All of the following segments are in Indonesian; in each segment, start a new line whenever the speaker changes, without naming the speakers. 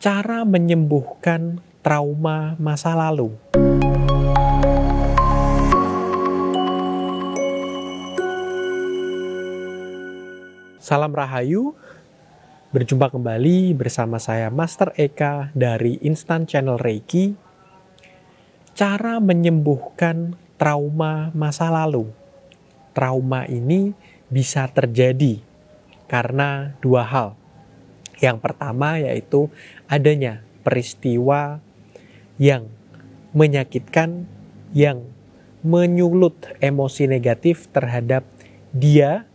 Cara menyembuhkan trauma masa lalu. Salam Rahayu, berjumpa kembali bersama saya Master Eka dari Instant Channel Reiki. Cara menyembuhkan trauma masa lalu. Trauma ini bisa terjadi karena dua hal. Yang pertama yaitu adanya peristiwa yang menyakitkan, yang menyulut emosi negatif terhadap dia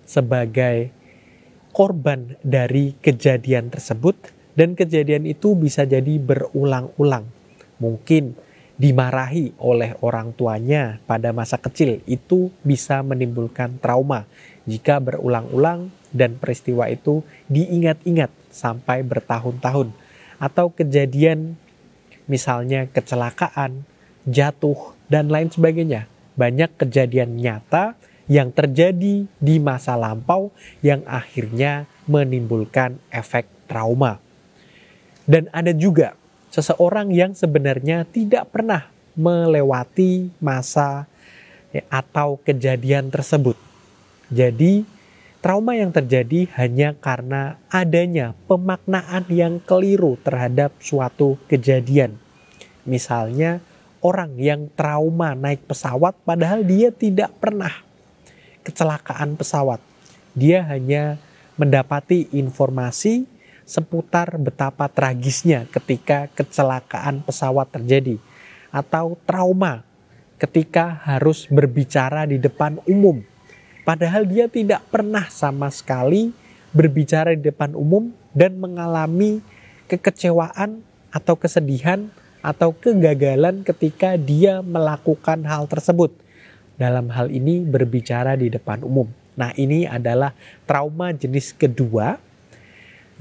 sebagai korban dari kejadian tersebut, dan kejadian itu bisa jadi berulang-ulang. Mungkin dimarahi oleh orang tuanya pada masa kecil, itu bisa menimbulkan trauma jika berulang-ulang dan peristiwa itu diingat-ingat sampai bertahun-tahun. Atau kejadian misalnya kecelakaan, jatuh, dan lain sebagainya. Banyak kejadian nyata yang terjadi di masa lampau yang akhirnya menimbulkan efek trauma. Dan ada juga seseorang yang sebenarnya tidak pernah melewati masa atau kejadian tersebut. Jadi trauma yang terjadi hanya karena adanya pemaknaan yang keliru terhadap suatu kejadian. Misalnya orang yang trauma naik pesawat padahal dia tidak pernah kecelakaan pesawat. Dia hanya mendapati informasi seputar betapa tragisnya ketika kecelakaan pesawat terjadi. Atau trauma ketika harus berbicara di depan umum. Padahal dia tidak pernah sama sekali berbicara di depan umum dan mengalami kekecewaan atau kesedihan atau kegagalan ketika dia melakukan hal tersebut. Dalam hal ini berbicara di depan umum. Nah, ini adalah trauma jenis kedua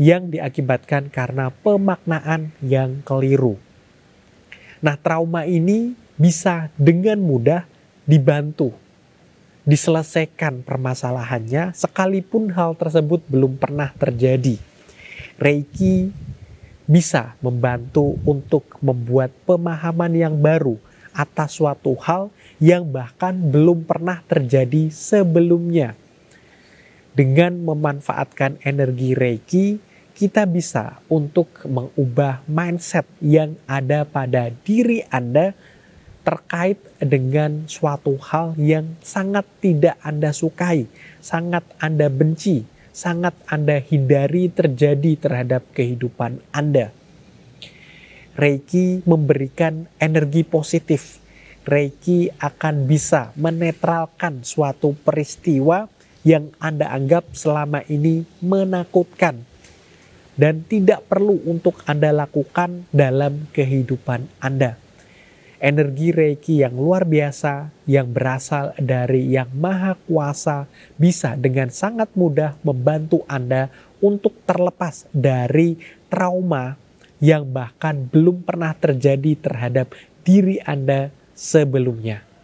yang diakibatkan karena pemaknaan yang keliru. Nah, trauma ini bisa dengan mudah dibantu, diselesaikan permasalahannya sekalipun hal tersebut belum pernah terjadi. Reiki bisa membantu untuk membuat pemahaman yang baru atas suatu hal yang bahkan belum pernah terjadi sebelumnya. Dengan memanfaatkan energi Reiki, kita bisa untuk mengubah mindset yang ada pada diri Anda terkait dengan suatu hal yang sangat tidak Anda sukai, sangat Anda benci, sangat Anda hindari terjadi terhadap kehidupan Anda. Reiki memberikan energi positif. Reiki akan bisa menetralkan suatu peristiwa yang Anda anggap selama ini menakutkan dan tidak perlu untuk Anda lakukan dalam kehidupan Anda. Energi Reiki yang luar biasa yang berasal dari Yang Maha Kuasa bisa dengan sangat mudah membantu Anda untuk terlepas dari trauma yang bahkan belum pernah terjadi terhadap diri Anda sebelumnya.